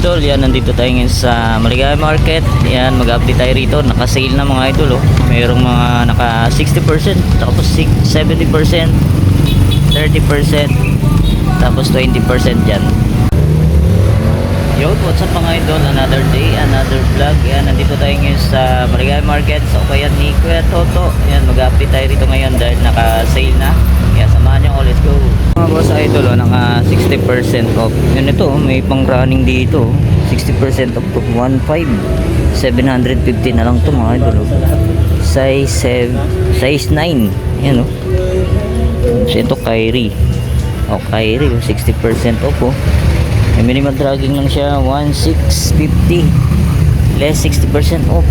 idol, yan, nandito tayo ngayon sa Maligaya Market. Yan, mag-update tayo rito. Naka-sale na mga idol, oh. Mayroong mga naka 60%, tapos 70%, 30%, tapos 20% dyan. Yo, what's up mga idol? Another day, another vlog. Yan, nandito tayo ngayon sa Maligaya Market. So, kaya ni Kuya Toto. Yan, mag-update tayo rito ngayon dahil naka-sale na. Kaya samahan nyo ako, let's go. Mga boss idol, oh, naka 60% off. Yun ito, may pang running dito. 60% off to 1.5. 750 na lang to mga idol. Oh. Size 9. Yan oh. So, ito Kyrie. Oh, Kyrie, 60% off oh. May minimal dragging lang siya, 1,650. Less 60% off.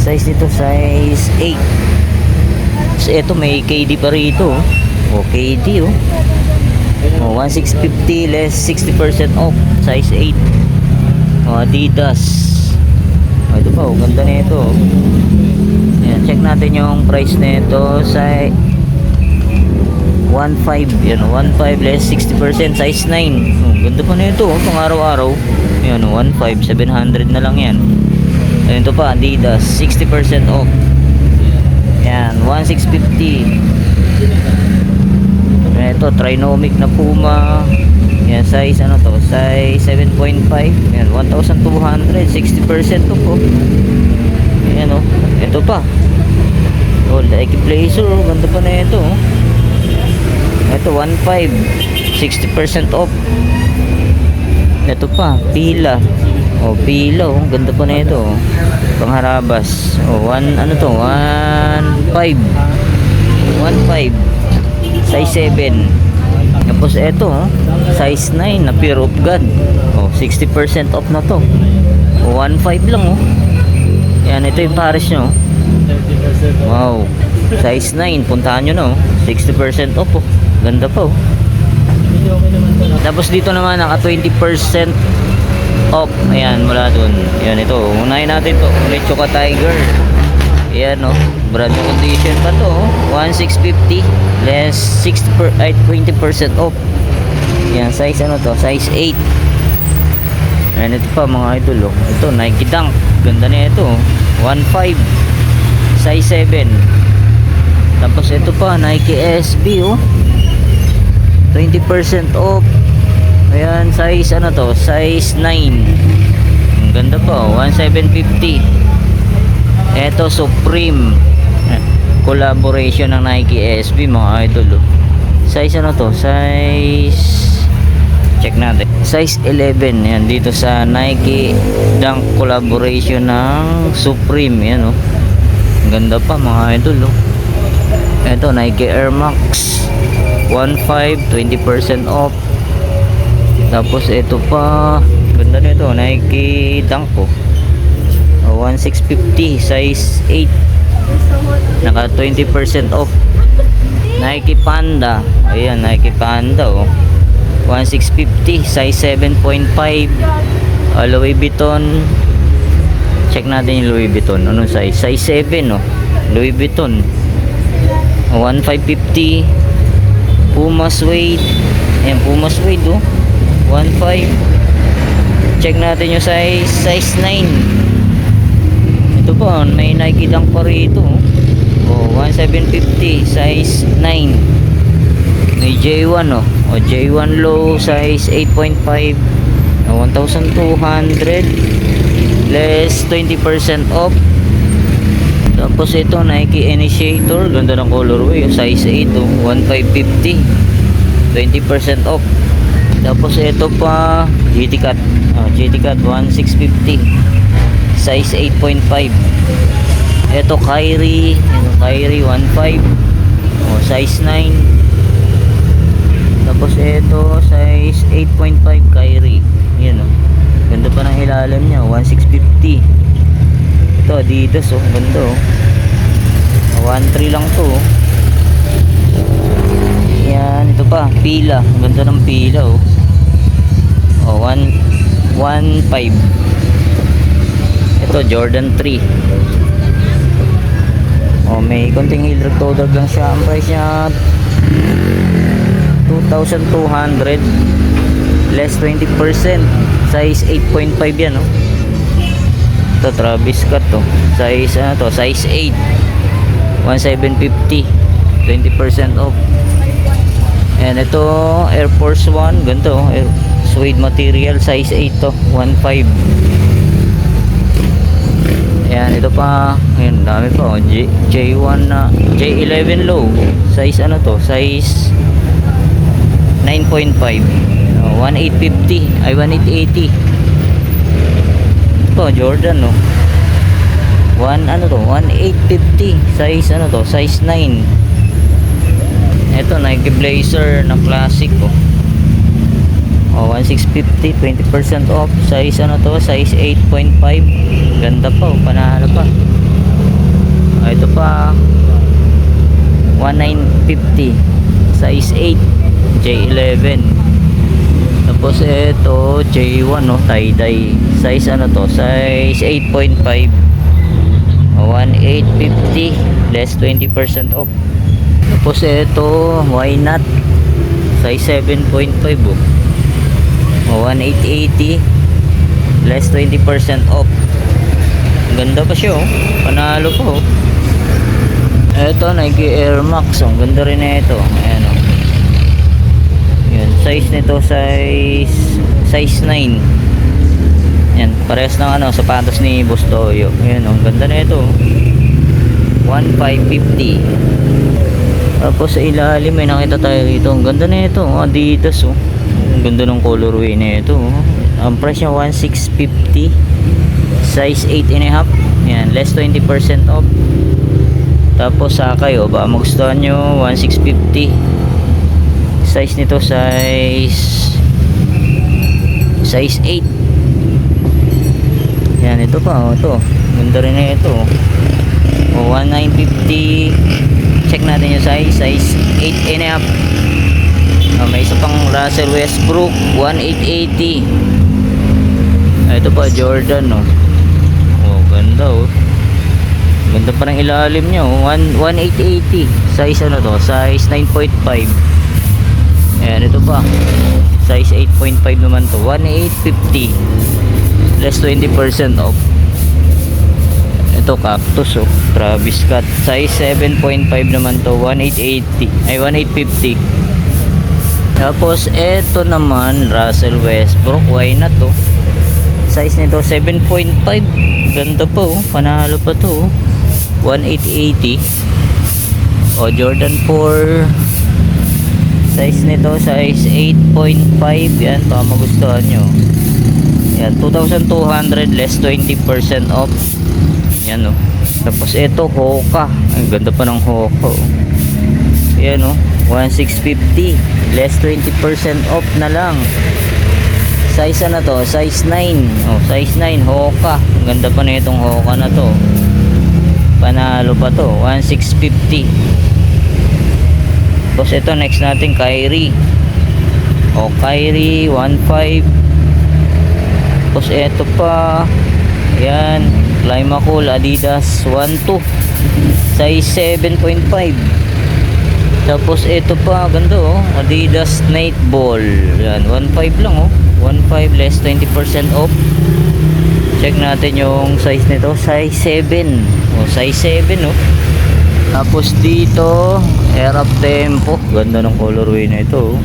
Size nito, size 8. So, ito may KD pa rito. Oh, KD oh. Oh, 1,650 less 60% off. Size 8. Oh, Adidas. Oh, ito pa oh, ganda nito. Yan, check natin yung price nito sa 1.5. Yan, 1.5 less 60%, size 9. Oh, ganda pa nito oh, pang araw-araw. Yan, 1.5, 700 na lang yan. Ayun, ito pa, Adidas, 60% off. Yan, 1,650. Ito, Trinomic na Puma. Yan, size ano to? Size 7.5. Yan, 1,200, 60% off oh. Yan oh. Ito pa. Oh, Nike Blazer oh. Ganda pa na ito oh. Ito, 1.5, 60% off. Ito pa, Pila. Oh, Pila oh. Ganda pa na ito oh. Pangharabas. Oh, ano to? 1.5. 1.5. Size 7. Tapos ito oh, size 9 na Fear of God. Oh, 60% off na to. Oh, 1.5 lang oh. Yan, ito yung Paris nyo. Wow. Size 9, puntahan nyo na oh. 60% off oh. Ganda pa oh. Tapos dito naman naka 20% off. Ayan, mula dun. Ayan, ito. Unahin natin to. Lechoka Tiger. Ayan oh. Brand new condition pa to oh. 1,650 less 20% off. Ayan, size ano to? Size 8. Ayan, ito pa mga idol oh. Ito, Nike Dunk. Ganda na ito oh. 1.5 size 7. Tapos ito pa, Nike SB oh. 20% off. Ayan, size ano to? Size 9. Ang ganda pa oh. 1,750. Ito, Supreme. Collaboration ng Nike SB mga idol oh. Size ano to? Size, check natin. Size 11. Yan, dito sa Nike Dunk collaboration ng Supreme. Yan oh. Ang ganda pa mga idol oh. Ito, Nike Air Max 1.5, 20% off. Tapos ito pa, ganda nito, Nike Dunk oh. 1,650 size 8. Naka 20% off. Nike Panda. Ayan, Nike Panda oh. 1,650 size 7.5. Louis Vuitton. Check natin yung Louis Vuitton. Anong size? Size 7 oh. Louis Vuitton 1,550. Puma Suede. Ayan, Puma Suede oh. 1.5. Check natin yung size 9. Ito po, may Nike Dunk pa rito oh. 1,750 size 9. May J1 oh. J1 low size 8.5. 1,200 less 20% off. Tapos ito, Nike Initiator. Ganda ng colorway oh. Size 8 oh. 1,550 20% off. Tapos ito pa, GT Cut. GT Cut 1,650 size 8.5. Ito Kyrie. Ito Kyrie 1.5 oh, size 9. Tapos ito size 8.5 Kyrie. Yan oh. Ganda pa ng ilalim niya, 1,650. Ito Adidas oh. Ganda oh. 1.3 lang to oh. Yan, ito pa, Pila. Ganda ng Pila oh. Oh, 1.5. Ito, Jordan 3. Oh, may konting heel rectoder lang siya. Ang price niya 2,200 less 20%. Size 8.5 yan, no? Ito, Travis Scott, to. Size, ano to? Size 8. 1,750. 20% off. And ito, Air Force 1. Ganito, suede material. Size 8 to. 1.5. Ayan, ito pa. Ayan, dami pa. Oh. J1 na. J11 low. Size ano to? Size 9.5. 1,850. Ay, 1,880. Ito, Jordan, no? 1,850. Size ano to? Size 9. Ito, Nike Blazer na classic, oh. 1,650. 20% off. Size ano to? Size 8.5. Ganda pa, oh. Panalo pa. Ito pa, 1,950. Size 8. J11. Tapos ito, J1, no? Tie-dye. Size ano to? Size 8.5. 1,850. Less 20% off. Tapos ito, why not? Size 7.5, oh. 1,880. Less 20% off. Ganda pa siya, oh. Panalo pa, oh. Ito, Nike Air Max. Ang ganda rin na ito. Ayan, oh. Yan, size nito, size 9. Yan, parehas ng ano, sapatos ni Boss Toyo. Ayan, oh. Ang ganda na ito, oh. 1,550. Tapos sa ilalim may nakita tayo dito. Ang ganda na ito, oh. Adidas, oh. Ang ganda ng colorway na ito, oh. Ang price niya 1,650. Size 8.5. Yan, less 20% off. Tapos sa kayo, baka magustuhan nyo, 1,650. Size nito, size 8. Yan, ito pa, oh, ito. Ganda rin na ito, oh. 1,950. Check natin yung size 8.5. May isa pang Russell Westbrook, 1,880. Ito pa, Jordan, no? Ganda, oh. Ganda pa ng ilalim niya, oh. 1,880. Size ano to? Size 9.5. Ayan, ito pa. Size 8.5 naman to. 1,850. Less 20% off. Ito, Cactus, oh. Travis Scott. Size 7.5 naman to. 1,880. Ay, 1,850. Tapos, ito naman, Russell Westbrook. Why not, oh? Size nito 7.5. Ganda pa, oh. Panalo pa to, oh. 1,880. O, Jordan 4. Size nito, size 8.5. Yan, baka magustuhan nyo. Yan, 2,200. Less 20% off. Yan, oh. Tapos ito, Hoka. Ay, ganda pa ng Hoka, oh. Yan, oh. 1,650. Less 20% off na lang. Size ano to? Size 9. Oh, size 9, Hoka. Ang ganda pa na itong Hoka na to. Panalo pa to. 1,650. Tapos ito, next natin, Kyrie. O, Kyrie, 1,500. Tapos ito pa. Ayan, Climacool, Adidas, 1,200. Size 7.5. Tapos ito pa, ganda, oh. Adidas Nightball. Yan, 1,500 lang, oh. 1,500 less 20% off. Check natin yung size nito, size 7. Oh, size 7, oh. Tapos dito, Air Up Tempo. Ganda ng colorway na ito, oh.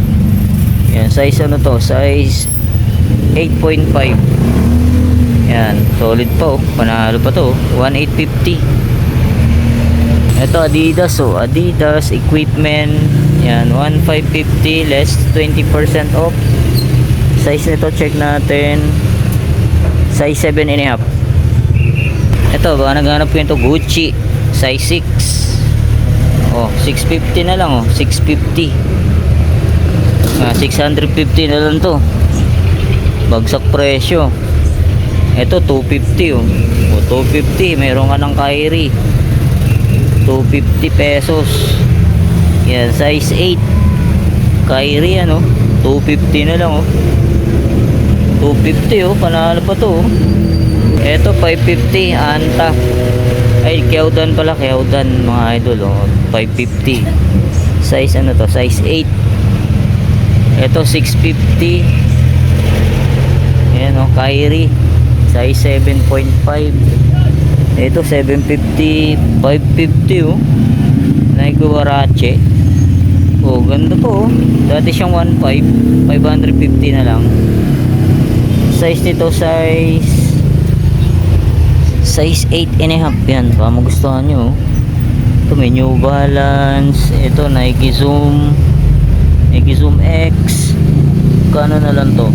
Yan, size ano to? Size 8.5. Yan, solid pa, oh. Panalo pa to, oh. 1,850. Ito, Adidas, oh. Adidas equipment. Yan, 1,550 less 20% off. Size nito, check natin. Size 7.5. Ito, baka naghanap ko ito, Gucci. Size 6. Oh, 650 na lang, oh. 650. 650 na lang to. Bagsak presyo. Ito, 250, oh. Oh, 250. Meron ka ng Kyrie. 250 pesos. Yan, size 8. Kyrie, ano? 250 na lang, oh. 250, oh. Panalo pa to, oh. Eto, 550. Anta. Ay, Keodan pala. Keodan, mga idol, oh. 550. Size, ano to? Size 8. Eto, 650. Ayan, Kyrie size 7.5. Ito 750, 550 oh. Nike Huarache. Oh, ganda po oh. Dati siyang 1.5, 550 na lang. Size nito size 8 and a half yan. Baka magustuhan nyo oh. Ito may New Balance. Ito Nike Zoom X. Kano na lang to?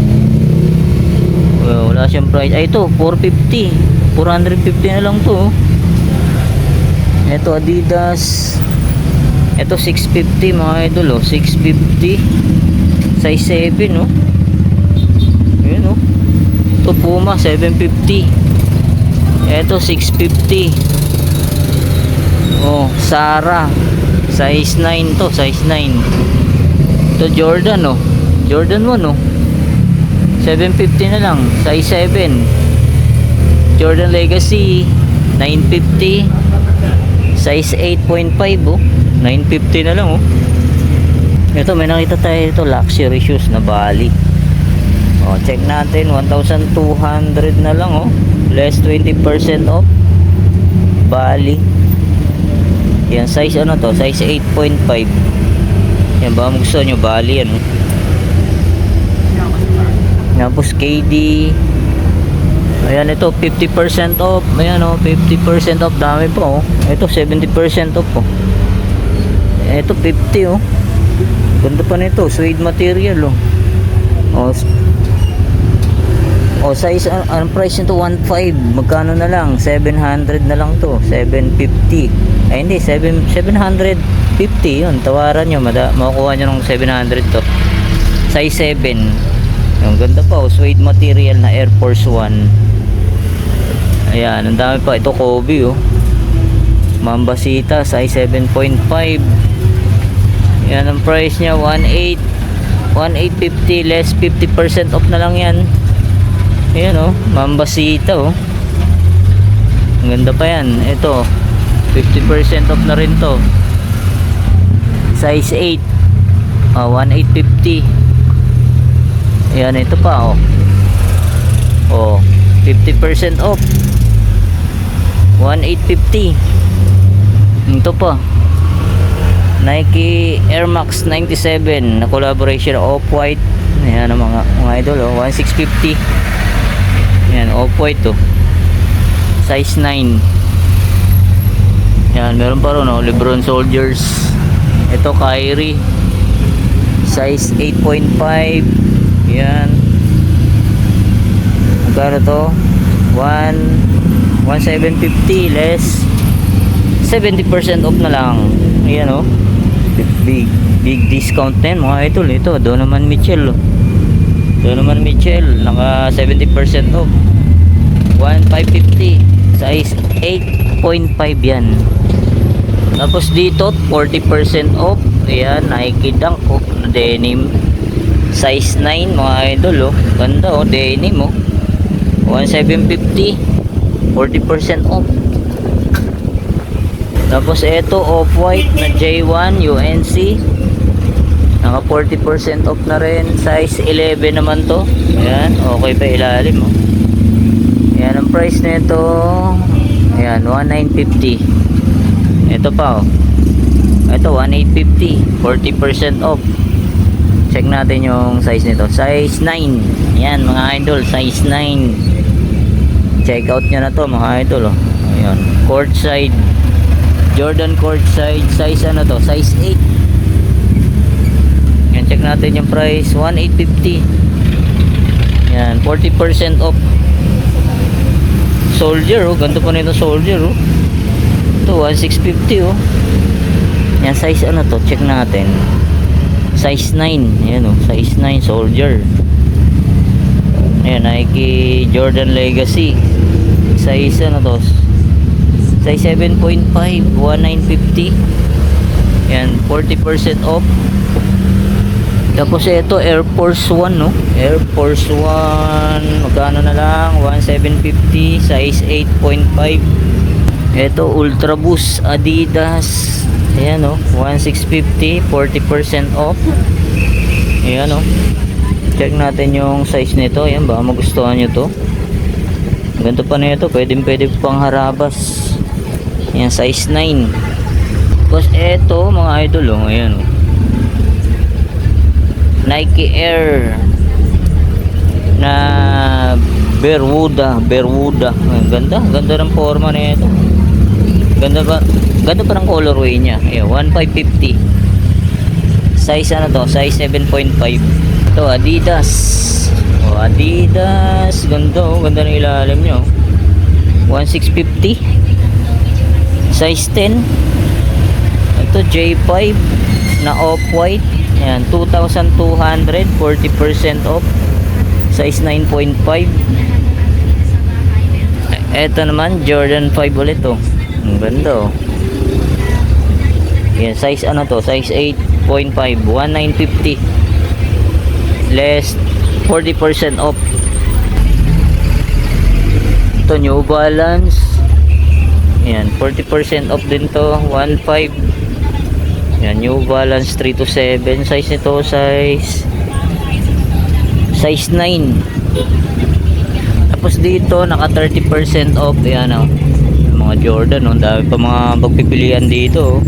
Wala siyang price. Ay ito 450 na lang to. Ito Adidas. Ito 650 mga idol oh. 650 size 7 oh. Yun oh. Ito Puma 750. Ito 650. Oh, Zara size 9 to, size 9. Ito Jordan oh. Jordan 1 oh. 750 na lang, size 7. Jordan Legacy 950 size 8.5 oh. 950 na lang oh. Ito may nakita tayo ito, luxury shoes na Bali. Oh, check natin 1,200 na lang oh. Less 20% off. Bali. Yan size ano to? Size 8.5. Yan ba gusto nyo Bali yan oh. Tapos KD. Ayan ito 50% off. Ayan oh 50% off. Dami pa oh. Ito 70% off oh. Ito 50 oh. Ganda pa nito. Suede material oh. Oh size ang price nito 1.5. Magkano na lang? 700 na lang to. 750. Ay hindi 750 yun. Tawaran nyo. Makukuha nyo ng 700 to. Size 7. Yung ganda pa oh. Suede material na Air Force 1. Ayan. Ang dami pa. Ito Kobe oh. Mambasita size 7.5. Yan ang price niya 1850 less 50% off na lang yan. Ayan oh, Mambasita oh. Ang ganda pa yan. Ito 50% off na rin to. Size 8 1850. Ayan ito pa oh. Oh 50% off 1850. Ito pa Nike Air Max 97 na collaboration Off-White. Ayan ang mga idol oh. 1650. Ayan Off-White to. Size 9. Ayan meron pa rin oh. Lebron Soldiers. Ito Kyrie size 8.5. Ayan magkano to? 1,750 less 70% off na lang. Ayan oh. Big discount na yan mga idol. Ito Donovan Mitchell oh. Donovan Mitchell naka 70% off 1,550 size 8.5 yan. Tapos dito 40% off. Ayan Nike Dunk oh, denim size 9 mga idol oh. Ganda oh, denim oh. 1,750 40% off. Tapos ito Off-White na J1 UNC naka 40% off na rin. Size 11 naman to. Ayan okay pa ilalim oh. Ayan ang price nito. Ayan 1,950. Ito pa oh. Ito 1,850 40% off. Check natin yung size nito. Size 9. Ayan mga idol size 9. Check out nyo na to mga idol oh. Ayan courtside Jordan courtside size ano to? Size 8. Yan check natin yung price 1,850. Yan 40% off. Soldier oh, ganito pa nito Soldier oh. Ito 1,650 oh. Yan size ano to? Check natin. Size 9. Yan oh, size 9 Soldier. Ayan Nike Jordan Legacy. Size ano to? Size 7.5 1,950. Yan 40% off. Tapos ito Air Force 1 no. Air Force 1 magkano na lang 1,750 size 8.5. Ito Ultra Boost Adidas. Ayan no 1,650 40% off. Ayan no Check natin yung size nito. Ayan, baka magustuhan nyo to. Ganito pa na ito. Pwede pang harabas. Ayan, size 9. Tapos eto mga idol, oh. Ayan, oh. Nike Air na Bermuda. Ayan, ganda ng forma na ito. Ganda pa ng colorway niya. Ayan, 1,550. Size ano to? Size 7.5. Ito, Adidas. Oh, Adidas. Ganda, oh. Ganda ng ilalim nyo. 1,650. Size 10. Ito, J5 na off-white. Ayan, 2,200. 40% off. Size 9.5. Ito naman, Jordan 5 ulit, oh. Ang ganda, oh. Ayan, size ano to? Size 8.5. 1,950. Less 40% off. Ito, New Balance. Ayan, 40% off din to. 1,500. Ayan, New Balance 3 to 7. Size nito, size 9. Tapos dito, naka 30% off. Ayan, oh. Mga Jordan, oh. Dami pa mga pagpipilian dito, oh.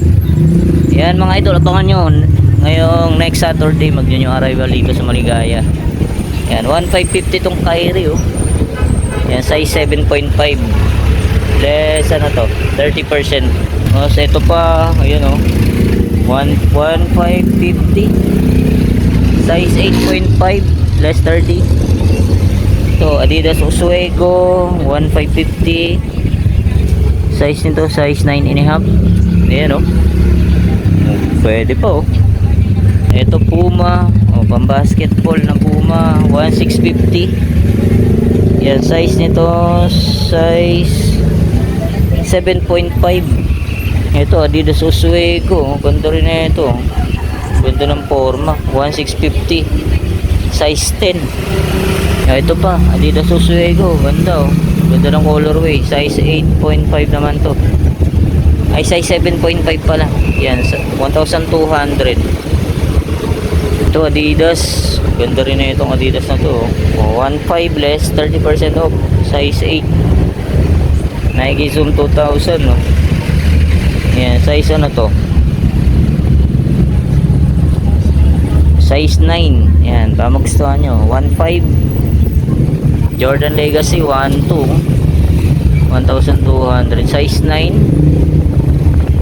Ayan mga idol, abangan nyo. Ngayong next Saturday, mag-new arrival dito sa Maligaya. Ayan, 1,550 tong Kyrie, oh. Ayan, size 7.5. Less, ano to? 30%. O, so ito pa, ayan, oh. 1,550. Size 8.5. Less 30. Ito, Adidas Oswego. 1,550. Size nito, size 9.5. Ayan, oh. Pwede pa, oh. Ito, Puma. Oh, pang basketball na Puma. 1,650. Yan, size nito, size 7.5. Ito, Adidas Oswego. Ganda rin na ito. Ganda ng forma. 1,650. Size 10. Ito pa, Adidas Oswego. Ganda, oh. Ganda ng colorway. Size 8.5 naman to. Ay, size 7.5 pala. Yan, 1,200. Ito, Adidas. Ganda rin na itong Adidas na to. Oh, 1,500 less 30% off. Size 8. Nike Zoom 2000, no? Yan, size ano to? Size 9. Yan, baka magustuhan nyo. 1,500. Jordan Legacy 1,200. Size 9.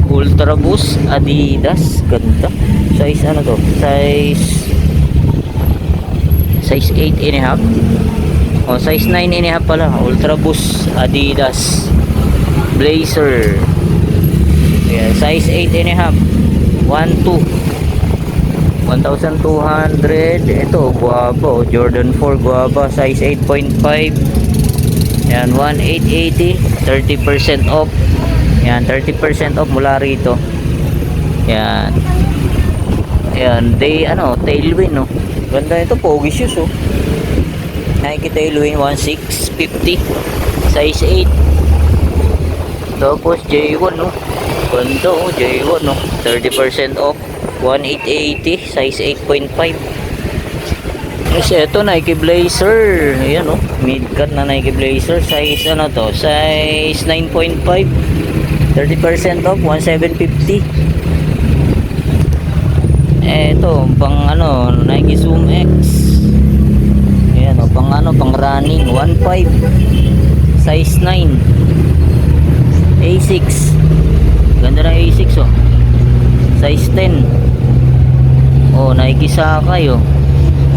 Ultra Boost Adidas, ganda. Size ano to? Size 8.5. Oh, size 9.5 pala. Ultra Boost Adidas Blazer. Yeah, size 8.5. 1,200. Ito, guwapa, oh. Jordan 4 guwapa, size 8.5. Yan, 1,880. 30% off. Yan, 30% off mula rito. Yan. Yan, Tailwind, no. Ganda nito, pogi shoes, oh. Nike Tailwind 1,650. Size 8. Tapos J1, no. Ganda, oh, J1, no. 30% off. 1,880. Size 8.5. Kasi ito, Nike Blazer. Ayan, oh. Mid-cut na Nike Blazer. Size, ano to? Size 9.5. 30% off, 1,750. Eto, pang Nike Zoom X. Ayan, o, pang running, 1,500. Size 9. A6. Ganda ng A6, oh. Size 10. Oh, Nike Sakai, oh.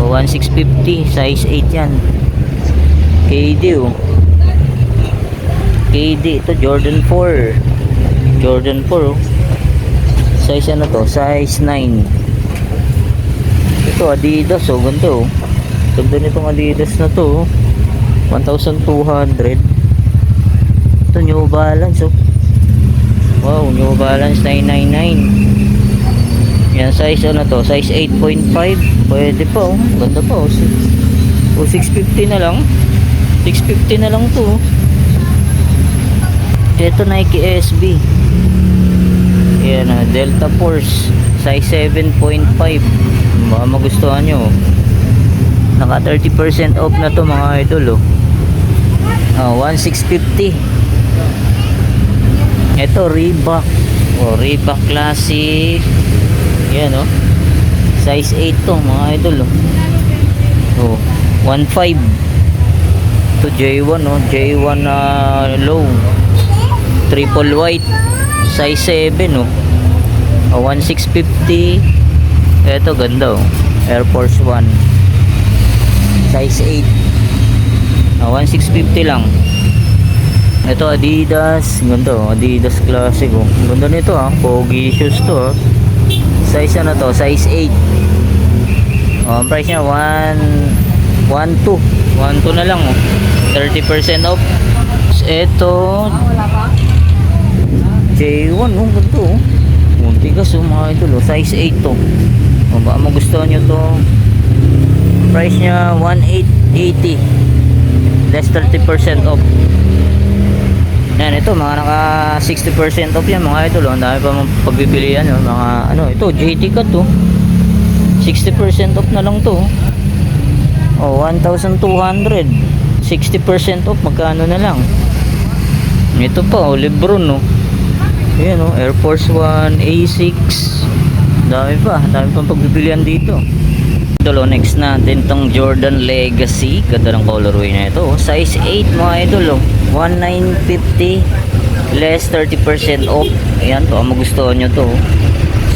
O, 1,650. Size 8 yan. KD, oh. KD, ito, Jordan 4. Jordan 4, oh. Size ano to? Size 9. Ito, Adidas, oh. Ganda, oh. Ganda nitong Adidas na to, oh. 1,200. Ito, New Balance, oh. Wow, New Balance 999. Yan, size ano to? Size 8.5. Pwede pa, oh. Ganda pa, oh. O, 650 na lang. 650 na lang to, oh. Ito, Nike SB. Yan, Delta Force. Size 7.5. Baka magustuhan nyo. Naka 30% off na to mga idol, oh. 1650. Ito Reebok. Reebok Classic. Yan, oh. Size 8 to mga idol, oh. 15. To J1, oh. J1 low. Triple white. Size 7, oh. 1650. Ito ganda, oh. Air Force 1. Size 8. 1650 lang. Ito Adidas. Ganda, oh. Adidas Classic, oh. Ganda nito, pogi shoes to, oh. Size ano to? Size 8. Ang price niya 1.2 na lang, oh. 30% off. Ito J1, oh. Ganda, oh. Tigas, oh, mga idol, oh. Size 8 to. Baka magustuhan nyo to. Price niya 1,880. Less 30% off. Yan, ito mga naka 60% off yan mga idol, oh. Ang dami pa mga pagpipilian, oh. Mga ano, ito JT Cut, oh. 60% off na lang to, oh. 1,200. 60% off, magkano na lang. Ito pa, oh, Lebron, oh. Ayan, oh, Air Force 1, Asics. Dami pang pagpipilian dito. Idol, next natin tong Jordan Legacy. Ganda ng colorway na ito, oh. Size 8 mga idol, oh. 1,950 less 30% off. Ayan to, magustuhan nyo to, oh.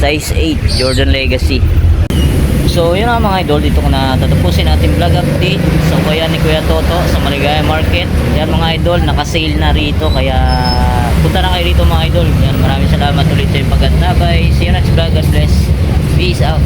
Size 8 Jordan Legacy. So yun ang mga idol, dito ko na tatapusin ating vlog update sa bayan ni Kuya Toto sa Maligaya Market. Yan mga idol, naka-sale na rito, kaya punta na kayo rito mga idol. Yan, maraming salamat ulit sa inyong pagkantabay. See you next vlog. God bless. Peace out.